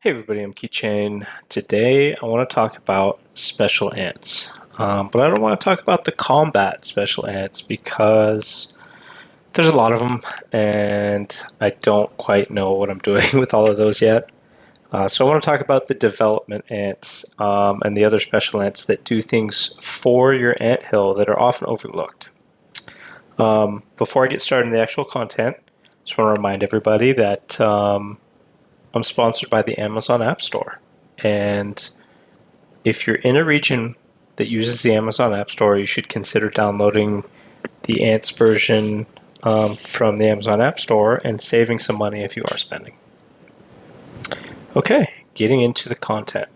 Hey everybody, I'm Keychain. Today I want to talk about special ants. But I don't want to talk about the combat special ants because there's a lot of them and I don't quite know what I'm doing with all of those yet. So I want to talk about the development ants and the other special ants that do things for your anthill that are often overlooked. Before I get started in the actual content, I just want to remind everybody that I'm sponsored by the Amazon App Store. And if you're in a region that uses the Amazon App Store, you should consider downloading the Ants version from the Amazon App Store and saving some money if you are spending. Okay, getting into the content.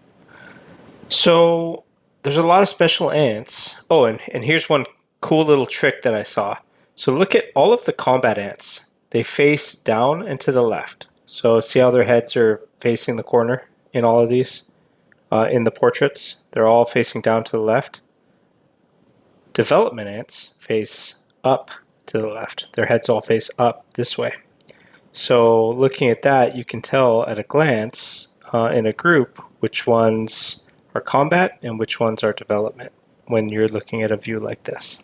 So there's a lot of special ants. Oh, and here's one cool little trick that I saw. So look at all of the combat ants. They face down and to the left. So see how their heads are facing the corner in all of these? In the portraits, they're all facing down to the left. Development ants face up to the left. Their heads all face up this way. So looking at that, you can tell at a glance in a group which ones are combat and which ones are development when you're looking at a view like this.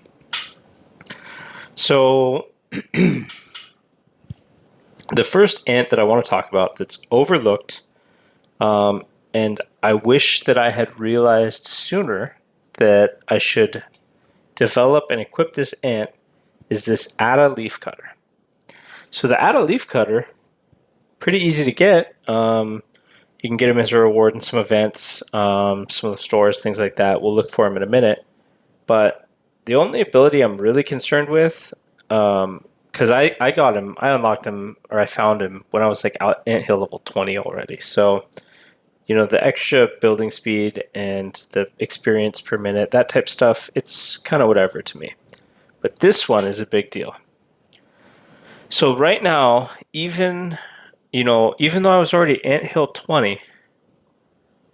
So the first ant that I want to talk about that's overlooked, and I wish that I had realized sooner that I should develop and equip this ant, is this Atta leaf cutter. So the Atta leaf cutter, pretty easy to get. You can get them as a reward in some events, some of the stores, things like that. We'll look for them in a minute. But the only ability I'm really concerned with, because I got him, I unlocked him, or I found him when I was like out anthill level 20 already. So, you know, the extra building speed and the experience per minute, that type of stuff, it's kind of whatever to me. But this one is a big deal. So right now, even though I was already anthill 20,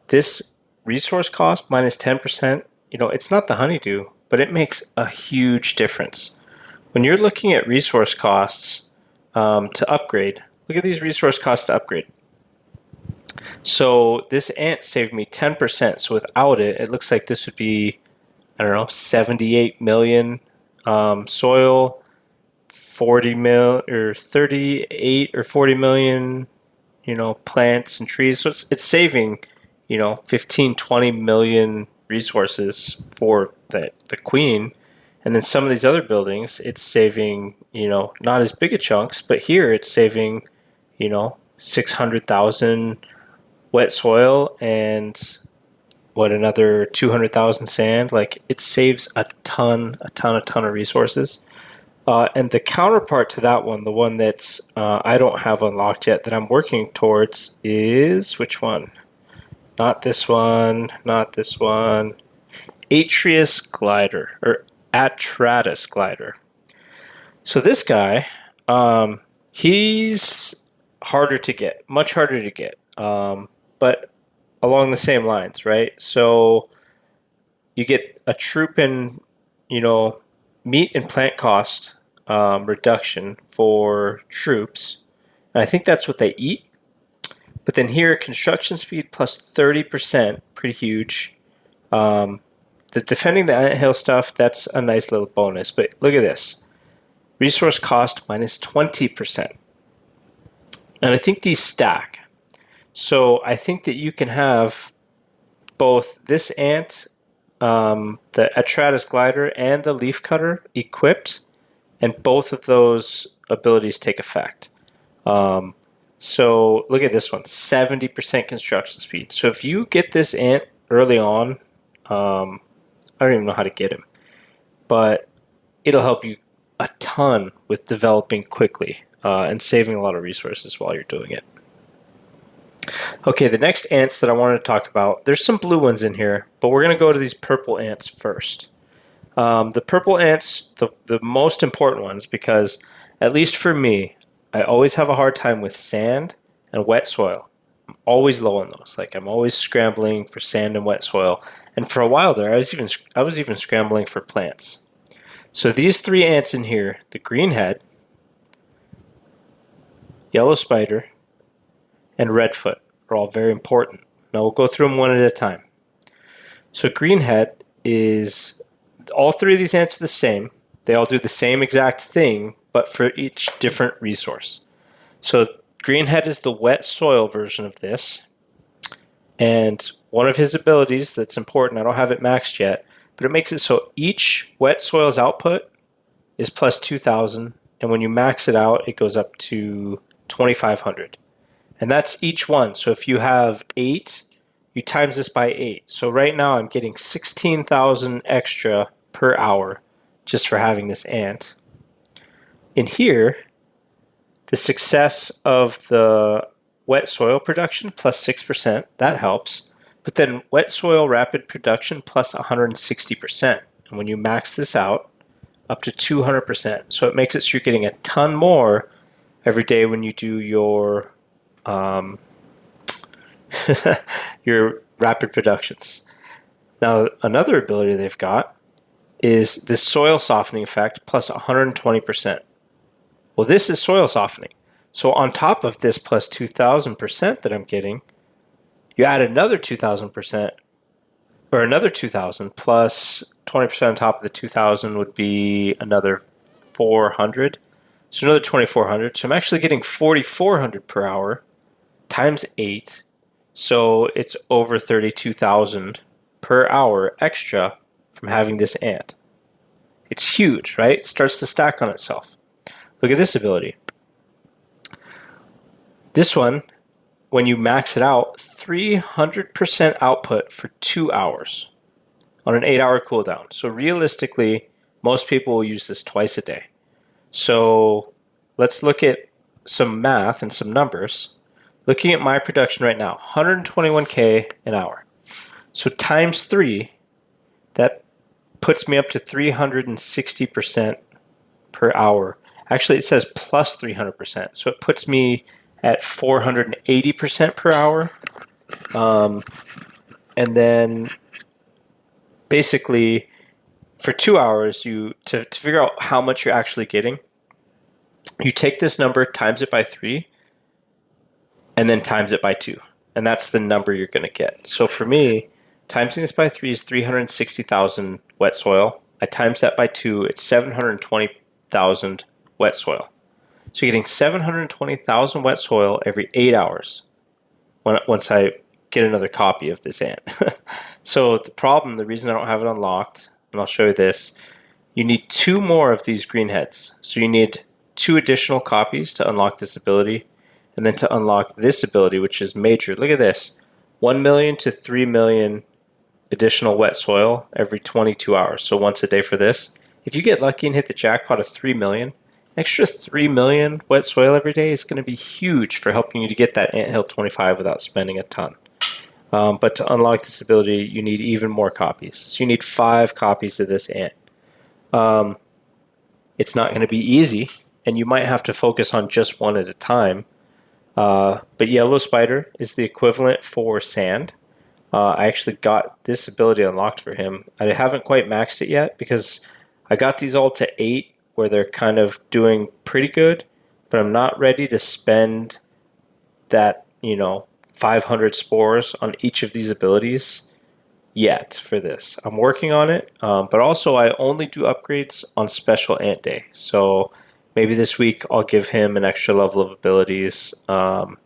this resource cost minus 10%, it's not the honeydew, but it makes a huge difference. When you're looking at resource costs to upgrade, look at these resource costs to upgrade. So this ant saved me 10%. So without it, it looks like this would be, I don't know, 78 million soil, 40 mil or 38 or 40 million, plants and trees. So it's saving, 15, 20 million resources for the queen. And then some of these other buildings, it's saving, not as big a chunks, but here it's saving, 600,000 wet soil and another 200,000 sand. Like it saves a ton of resources. And the counterpart to that one, the one that's I don't have unlocked yet that I'm working towards is which one? Not this one, not this one. Atrius glider or Atratus glider. So this guy, he's harder to get, much harder to get. But along the same lines, right? So you get a troop in, meat and plant cost reduction for troops. And I think that's what they eat. But then here, construction speed plus 30%, pretty huge. The defending the anthill stuff, that's a nice little bonus. But look at this. Resource cost minus 20%. And I think these stack. So I think that you can have both this ant, the Atratus glider, and the leaf cutter equipped, and both of those abilities take effect. So look at this one, 70% construction speed. So if you get this ant early on, I don't even know how to get him, but it'll help you a ton with developing quickly and saving a lot of resources while you're doing it. Okay, the next ants that I wanted to talk about, there's some blue ones in here, but we're going to go to these purple ants first. The purple ants, the most important ones, because at least for me, I always have a hard time with sand and wet soil. I'm always low on those. Like I'm always scrambling for sand and wet soil. And for a while there, I was even scrambling for plants. So these three ants in here, the greenhead, yellow spider, and redfoot, are all very important. Now we'll go through them one at a time. So greenhead is, all three of these ants are the same. They all do the same exact thing, but for each different resource. So greenhead is the wet soil version of this. And one of his abilities that's important, I don't have it maxed yet, but it makes it so each wet soil's output is plus 2,000. And when you max it out, it goes up to 2,500. And that's each one. So if you have 8, you times this by 8. So right now I'm getting 16,000 extra per hour just for having this ant. In here, the success of the wet soil production plus 6%, that helps. But then wet soil rapid production plus 160%. And when you max this out, up to 200%. So it makes it so you're getting a ton more every day when you do your your rapid productions. Now, another ability they've got is this soil softening effect plus 120%. Well, this is soil softening. So on top of this plus 2,000% that I'm getting, you add another 2,000%, or another 2,000 plus 20% on top of the 2,000 would be another 400. So another 2,400. So I'm actually getting 4,400 per hour times 8. So it's over 32,000 per hour extra from having this ant. It's huge, right? It starts to stack on itself. Look at this ability. This one, when you max it out, 300% output for 2 hours on an 8-hour cooldown. So realistically, most people will use this twice a day. So let's look at some math and some numbers. Looking at my production right now, 121K an hour. So times 3, that puts me up to 360% per hour. Actually, it says plus 300%. So it puts me at 480% per hour. And then basically for 2 hours, to figure out how much you're actually getting, you take this number, times it by 3, and then times it by 2. And that's the number you're going to get. So for me, timesing this by 3 is 360,000 wet soil. I times that by 2, it's 720,000 wet soil. So you're getting 720,000 wet soil every 8 hours once I get another copy of this ant. So the reason I don't have it unlocked, and I'll show you this, you need 2 more of these green heads. So you need 2 additional copies to unlock this ability, and then to unlock this ability, which is major. Look at this, 1 million to 3 million additional wet soil every 22 hours. So once a day for this. If you get lucky and hit the jackpot of 3 million, extra 3 million wet soil every day is going to be huge for helping you to get that Anthill 25 without spending a ton. But to unlock this ability, you need even more copies. So you need 5 copies of this ant. It's not going to be easy, and you might have to focus on just one at a time. But Yellow Spider is the equivalent for Sand. I actually got this ability unlocked for him. I haven't quite maxed it yet because I got these all to 8 where they're kind of doing pretty good, but I'm not ready to spend that, 500 spores on each of these abilities yet for this. I'm working on it, but also I only do upgrades on special ant day. So maybe this week I'll give him an extra level of abilities and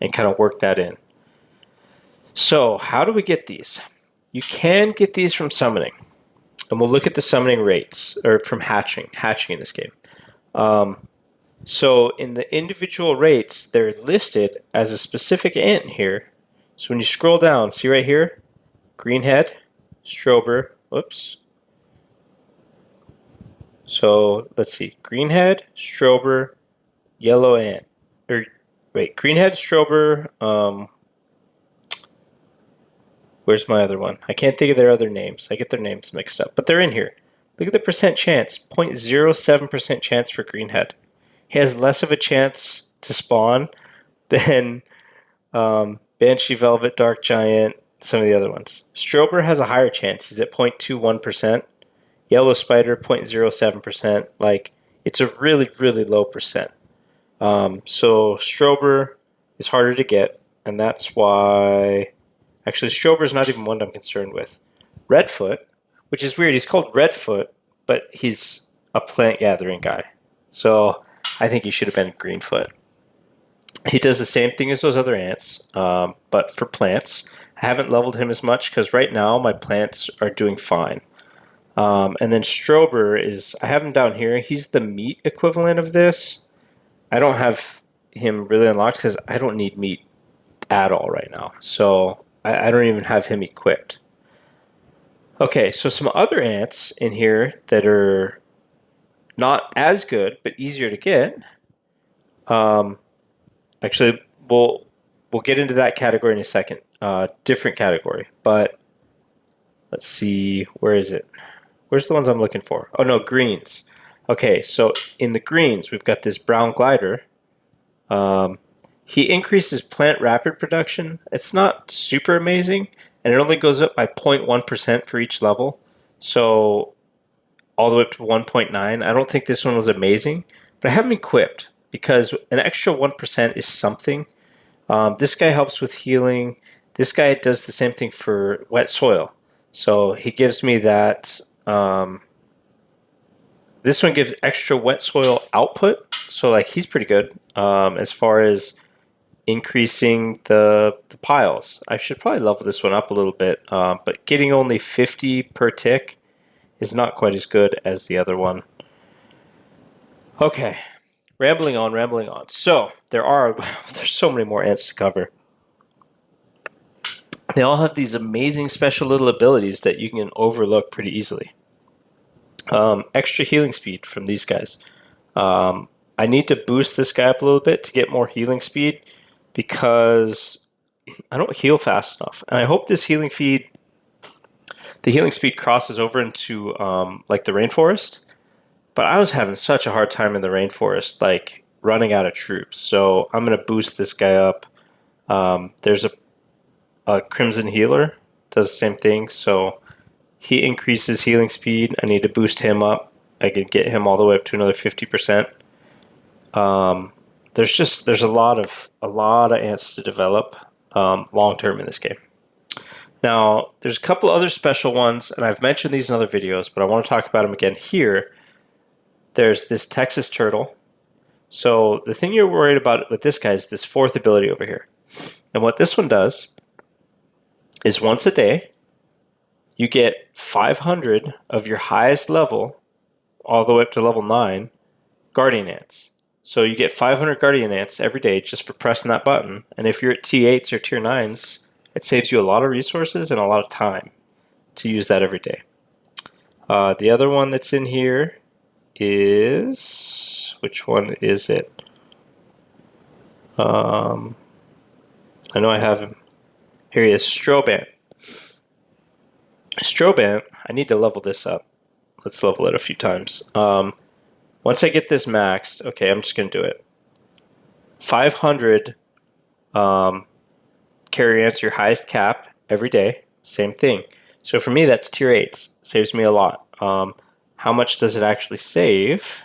kind of work that in. So how do we get these? You can get these from summoning. And we'll look at the summoning rates, or from hatching in this game. So in the individual rates, they're listed as a specific ant here. So when you scroll down, see right here, Greenhead, Strober, whoops. So let's see, Greenhead, Strober, Yellow Ant. Greenhead, Strober, where's my other one? I can't think of their other names. I get their names mixed up, but they're in here. Look at the percent chance, 0.07% chance for Greenhead. He has less of a chance to spawn than Banshee, Velvet, Dark Giant, some of the other ones. Strober has a higher chance. He's at 0.21%. Yellow Spider, 0.07%. Like, it's a really, really low percent. So Strober is harder to get. and that's why... Actually, Strober's not even one I'm concerned with. Redfoot, which is weird. He's called Redfoot, but he's a plant gathering guy. So I think he should have been Greenfoot. He does the same thing as those other ants, but for plants. I haven't leveled him as much because right now my plants are doing fine. And then Strober is, I have him down here. He's the meat equivalent of this. I don't have him really unlocked because I don't need meat at all right now. So I don't even have him equipped. Okay, so some other ants in here that are not as good but easier to get. Actually, we'll get into that category in a second. Different category, but let's see, where is it? Where's the ones I'm looking for? Oh no, greens. Okay, so in the greens, we've got this brown glider. He increases plant rapid production. It's not super amazing, and it only goes up by 0.1% for each level. So all the way up to 1.9. I don't think this one was amazing, but I have him equipped because an extra 1% is something. This guy helps with healing. This guy does the same thing for wet soil. So he gives me that. This one gives extra wet soil output. So like he's pretty good as far as increasing the piles. I should probably level this one up a little bit, but getting only 50 per tick is not quite as good as the other one. Okay, rambling on, rambling on. So there's so many more ants to cover. They all have these amazing special little abilities that you can overlook pretty easily. Extra healing speed from these guys. I need to boost this guy up a little bit to get more healing speed because I don't heal fast enough. And I hope this the healing speed crosses over into like the rainforest. But I was having such a hard time in the rainforest, like running out of troops. So I'm going to boost this guy up. There's a Crimson Healer, does the same thing. So he increases healing speed. I need to boost him up. I can get him all the way up to another 50%. There's a lot of ants to develop long term in this game. Now, there's a couple other special ones, and I've mentioned these in other videos, but I want to talk about them again here. There's this Texas turtle. So the thing you're worried about with this guy is this fourth ability over here. And what this one does is once a day, you get 500 of your highest level, all the way up to level 9, guardian ants. So you get 500 guardian ants every day just for pressing that button. And if you're at T8s or Tier 9s, it saves you a lot of resources and a lot of time to use that every day. The other one that's in here is... Which one is it? I know I have him. Here he is, Strobant. Strobant, I need to level this up. Let's level it a few times. Once I get this maxed, okay, I'm just going to do it. 500 carry ants, your highest cap every day. Same thing. So for me, that's Tier 8s. Saves me a lot. How much does it actually save?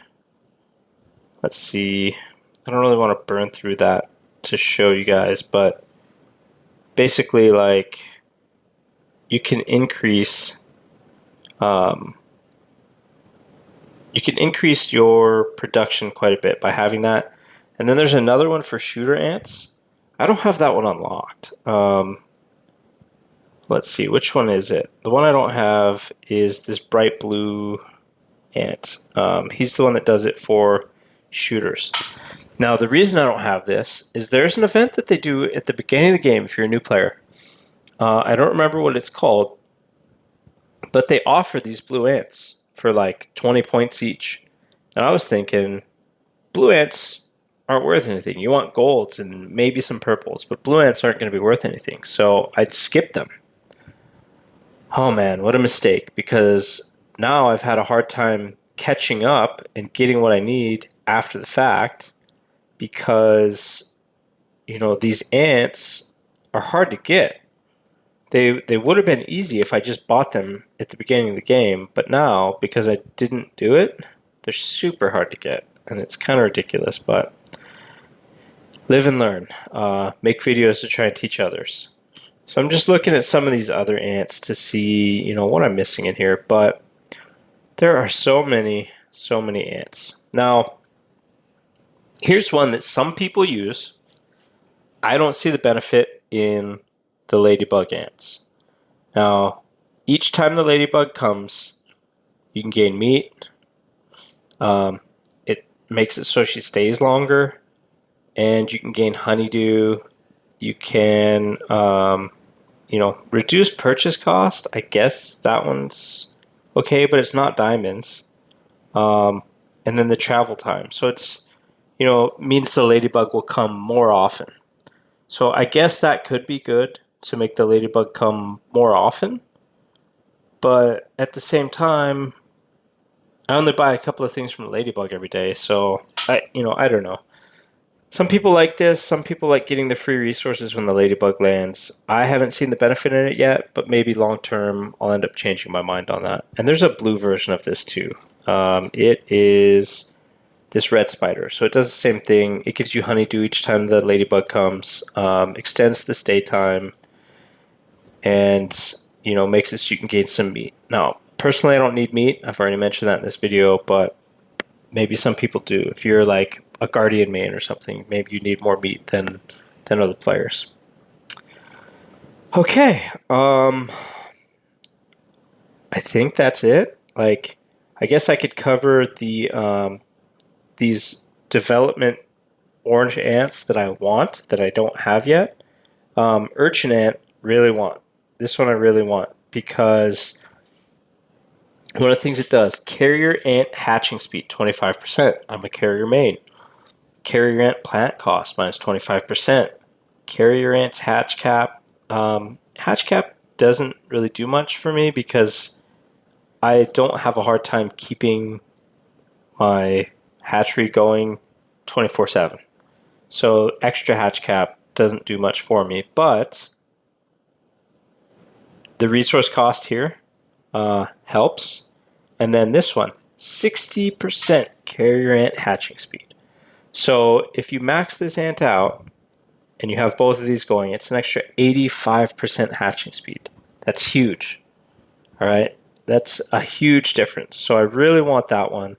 Let's see. I don't really want to burn through that to show you guys, but basically, like, you can increase your production quite a bit by having that. And then there's another one for shooter ants. I don't have that one unlocked. Let's see, which one is it? The one I don't have is this bright blue ant. He's the one that does it for shooters. Now, the reason I don't have this is there's an event that they do at the beginning of the game if you're a new player. I don't remember what it's called, but they offer these blue ants for like 20 points each. And I was thinking, blue ants aren't worth anything. You want golds and maybe some purples, but blue ants aren't going to be worth anything. So I'd skip them. Oh man, what a mistake, because now I've had a hard time catching up and getting what I need after the fact because, you know, these ants are hard to get. They would have been easy if I just bought them at the beginning of the game, but now, because I didn't do it, they're super hard to get, and it's kind of ridiculous, but live and learn. Make videos to try and teach others. So I'm just looking at some of these other ants to see, what I'm missing in here. But there are so many ants. Now, here's one that some people use. I don't see the benefit in the ladybug ants. Now, each time the ladybug comes, you can gain meat. It makes it so she stays longer, and you can gain honeydew. You can, reduce purchase cost. I guess that one's okay, but it's not diamonds. And then the travel time. So it's, means the ladybug will come more often. So I guess that could be good to make the ladybug come more often. But at the same time, I only buy a couple of things from the ladybug every day. So I don't know. Some people like this. Some people like getting the free resources when the ladybug lands. I haven't seen the benefit in it yet, but maybe long term I'll end up changing my mind on that. And there's a blue version of this too. It is this red spider. So it does the same thing. It gives you honeydew each time the ladybug comes, extends the stay time, and makes it so you can gain some meat. Now, personally, I don't need meat. I've already mentioned that in this video, but maybe some people do. If you're like a guardian main or something, maybe you need more meat than other players. Okay, I think that's it. Like, I guess I could cover these development orange ants that I want that I don't have yet. Urchin ant, really want. This one I really want because one of the things it does, carrier ant hatching speed, 25%. I'm a carrier main. Carrier ant plant cost, minus 25%. Carrier ant's hatch cap. Hatch cap doesn't really do much for me because I don't have a hard time keeping my hatchery going 24/7. So extra hatch cap doesn't do much for me, but the resource cost here helps. And then this one, 60% carrier ant hatching speed. So if you max this ant out and you have both of these going, it's an extra 85% hatching speed. That's huge. All right. That's a huge difference. So I really want that one.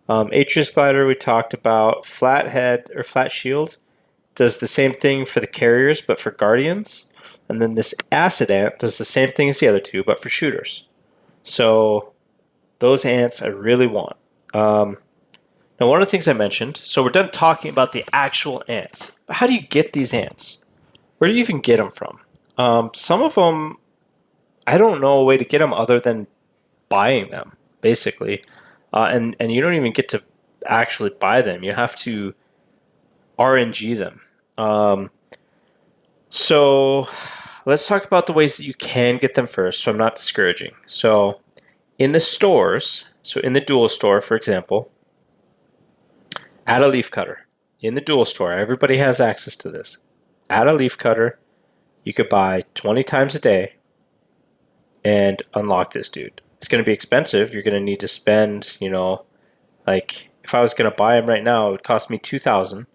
Atrius glider we talked about. Flathead or flat shield does the same thing for the carriers, but for guardians. And then this acid ant does the same thing as the other two, but for shooters. So those ants I really want. Now, one of the things I mentioned, so we're done talking about the actual ants. But how do you get these ants? Where do you even get them from? Some of them, I don't know a way to get them other than buying them, basically. And you don't even get to actually buy them. You have to RNG them. So let's talk about the ways that you can get them first, so I'm not discouraging. So in the stores, so in the dual store, for example, add a leaf cutter. In the dual store, everybody has access to this. Add a leaf cutter. You could buy 20 times a day and unlock this dude. It's going to be expensive. You're going to need to spend, like if I was going to buy him right now, it would cost me 2,000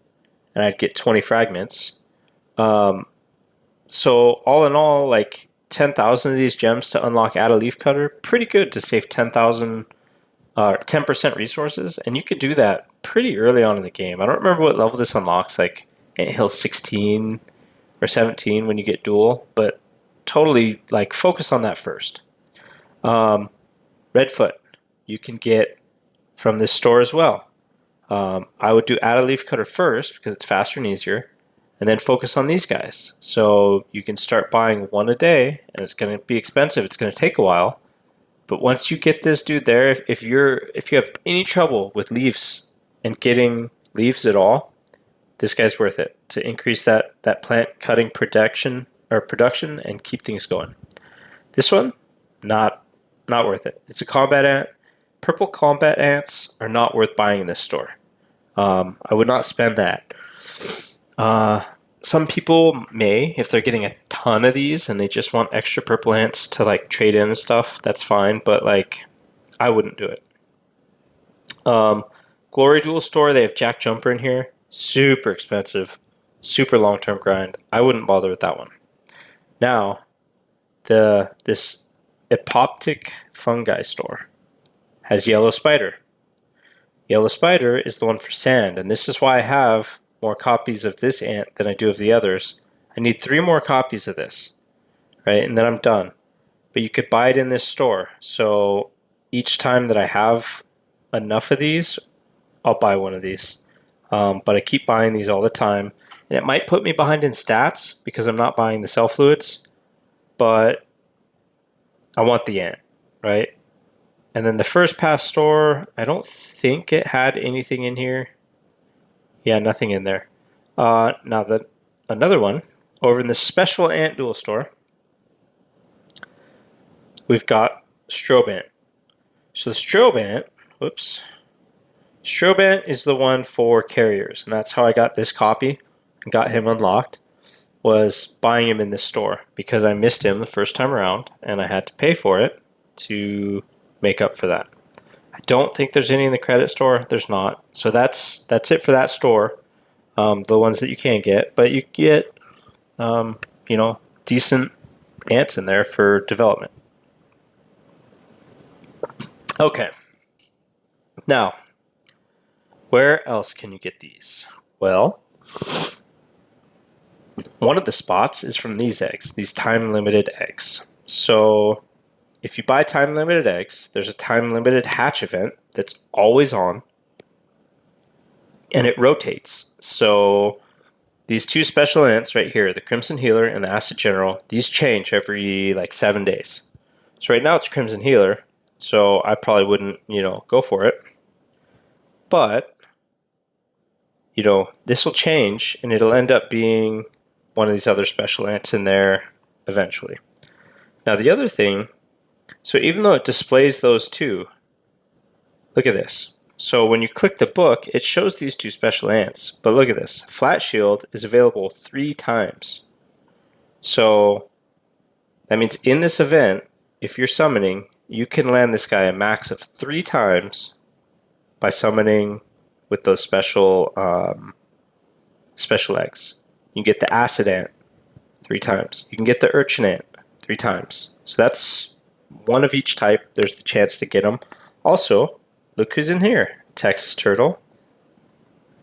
and I'd get 20 fragments. So all in all, like 10,000 of these gems to unlock Add a Leaf Cutter, pretty good to save 10,000, 10% resources, and you could do that pretty early on in the game. I don't remember what level this unlocks, like Ant Hill 16 or 17 when you get dual, but totally like focus on that first. Redfoot, you can get from this store as well. I would do Add a Leaf Cutter first because it's faster and easier, and then focus on these guys. So you can start buying one a day, and it's going to be expensive. It's going to take a while, but once you get this dude there, if you have any trouble with leaves and getting leaves at all, this guy's worth it to increase that plant cutting production and keep things going. This one, not worth it. It's a combat ant. Purple combat ants are not worth buying in this store. I would not spend that. Some people may, if they're getting a ton of these and they just want extra purple ants to like trade in and stuff, that's fine, but like I wouldn't do it. Glory Duel store, they have Jack Jumper in here. Super expensive. super long-term grind. I wouldn't bother with that one. Now, this apoptic fungi store has yellow spider. Yellow spider is the one for sand, and this is why I have more copies of this ant than I do of the others. I need 3 more copies of this, right? And then I'm done. But you could buy it in this store. So each time that I have enough of these, I'll buy one of these. But I keep buying these all the time. And it might put me behind in stats because I'm not buying the cell fluids, but I want the ant, right? And then the first pass store, I don't think it had anything in here. Yeah, nothing in there. Now another one, over in the special ant dual store, we've got strobe ant. So the strobe ant, strobe ant is the one for carriers, and that's how I got this copy and got him unlocked, was buying him in this store because I missed him the first time around and I had to pay for it to make up for that. I don't think there's any in the credit store. There's not. So that's it for that store. The ones that you can get, but you get decent ants in there for development. Okay. Now, where else can you get these? Well, one of the spots is from these eggs, these time-limited eggs. So if you buy time-limited eggs, there's a time-limited hatch event that's always on, and it rotates. So these 2 special ants right here, the Crimson Healer and the Acid General, these change every like 7 days. So right now it's Crimson Healer, so I probably wouldn't, go for it. But, this will change and it'll end up being one of these other special ants in there eventually. Now the other thing, so even though it displays those 2, look at this. So when you click the book, it shows these 2 special ants. But look at this. Flat Shield is available 3 times. So that means in this event, if you're summoning, you can land this guy a max of 3 times by summoning with those special eggs. You can get the Acid Ant 3 times. You can get the Urchin Ant 3 times. So that's one of each type. There's the chance to get them. Also, look who's in here. Texas Turtle,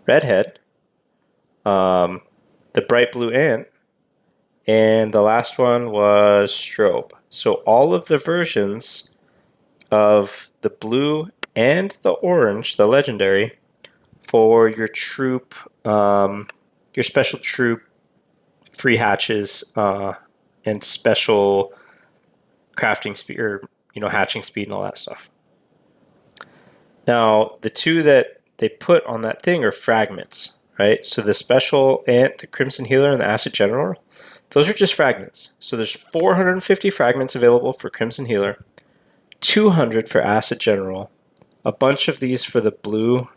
Redhead, the Bright Blue Ant, and the last one was Strobe. So all of the versions of the blue and the orange, the legendary, for your troop, your special troop free hatches, and special crafting speed, or hatching speed and all that stuff. Now, the 2 that they put on that thing are fragments, right? So the special ant, the Crimson Healer, and the Acid General, those are just fragments. So there's 450 fragments available for Crimson Healer, 200 for Acid General, a bunch of these for the blue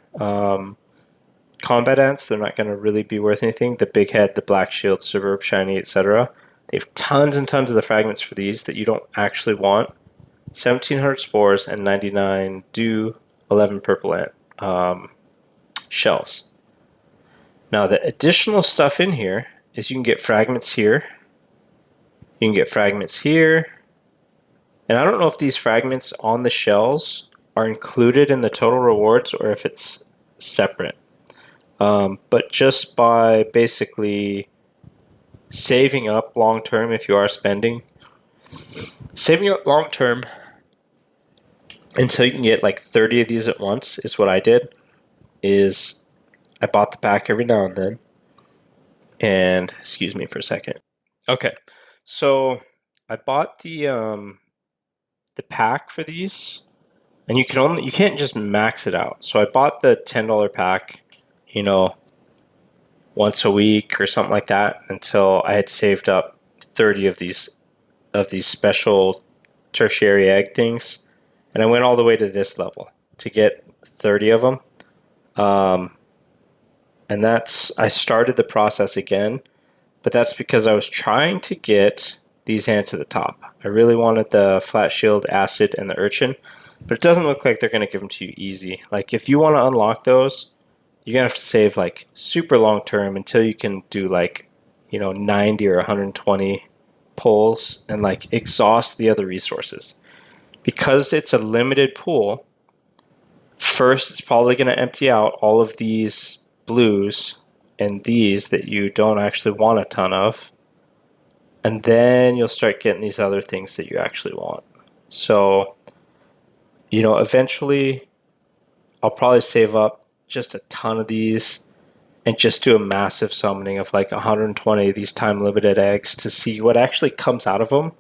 combat ants. They're not going to really be worth anything. The Big Head, the Black Shield, Suburb, Shiny, etc. They have tons and tons of the fragments for these that you don't actually want. 1,700 spores and 99 dew, 11 purple ant shells. Now the additional stuff in here is you can get fragments here. You can get fragments here. And I don't know if these fragments on the shells are included in the total rewards or if it's separate. But just by basically saving up long term, if you are spending, saving up long term until you can get like 30 of these at once is what I did. Is I bought the pack every now and then. And excuse me for a second. Okay, so I bought the pack for these, and you can't just max it out. So I bought the $10 pack, once a week or something like that until I had saved up 30 of these special tertiary egg things, and I went all the way to this level to get 30 of them. And I started the process again, but that's because I was trying to get these ants at the top. I really wanted the Flat Shield, Acid, and the Urchin, but it doesn't look like they're going to give them to you easy. Like if you want to unlock those, you're gonna have to save like super long term until you can do like, 90 or 120 pulls and like exhaust the other resources. Because it's a limited pool, first it's probably gonna empty out all of these blues and these that you don't actually want a ton of. And then you'll start getting these other things that you actually want. So, eventually I'll probably save up just a ton of these and just do a massive summoning of like 120 of these time limited eggs to see what actually comes out of them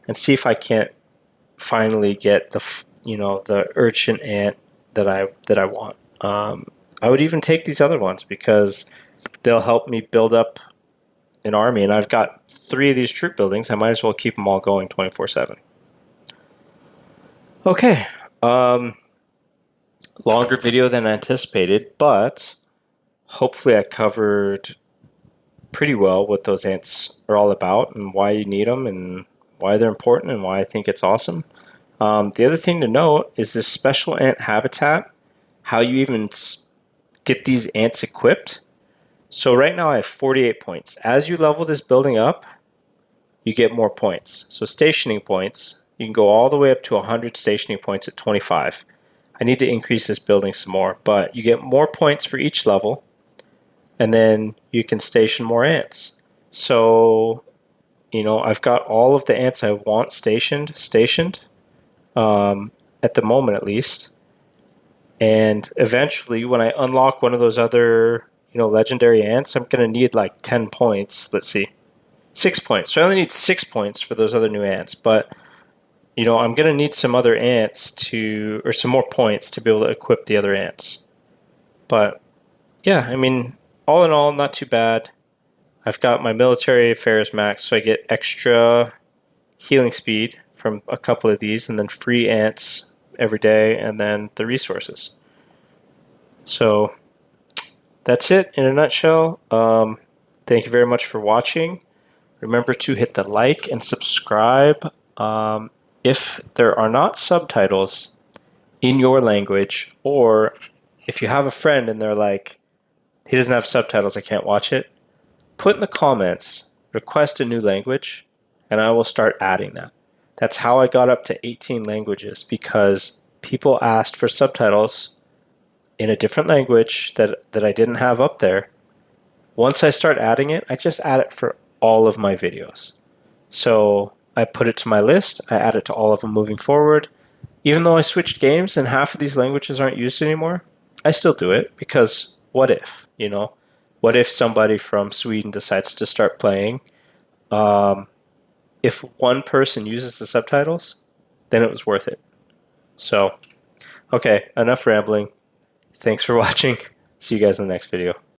and see if I can't finally get the urchin ant that I want. I would even take these other ones because they'll help me build up an army, and I've got 3 of these troop buildings. I might as well keep them all going 24/7. Okay, longer video than anticipated, but hopefully I covered pretty well what those ants are all about and why you need them and why they're important and why I think it's awesome. The other thing to note is this special ant habitat, how you even get these ants equipped. So right now I have 48 points. As you level this building up, you get more points. So stationing points, you can go all the way up to 100 stationing points at 25. I need to increase this building some more, but you get more points for each level, and then you can station more ants. So, I've got all of the ants I want stationed, at the moment at least. And eventually, when I unlock one of those other, legendary ants, I'm going to need like 10 points. Let's see, 6 points. So I only need 6 points for those other new ants. But, I'm going to need some other ants or some more points to be able to equip the other ants. But, yeah, I mean, all in all, not too bad. I've got my military affairs max, so I get extra healing speed from a couple of these, and then free ants every day, and then the resources. So that's it in a nutshell. Thank you very much for watching. Remember to hit the like and subscribe. If there are not subtitles in your language, or if you have a friend and they're like, he doesn't have subtitles, I can't watch it, put in the comments, request a new language, and I will start adding that. That's how I got up to 18 languages, because people asked for subtitles in a different language that I didn't have up there. Once I start adding it, I just add it for all of my videos. So I put it to my list, I add it to all of them moving forward. Even though I switched games and half of these languages aren't used anymore, I still do it because what if, What if somebody from Sweden decides to start playing? If one person uses the subtitles, then it was worth it. So, okay, enough rambling. Thanks for watching. See you guys in the next video.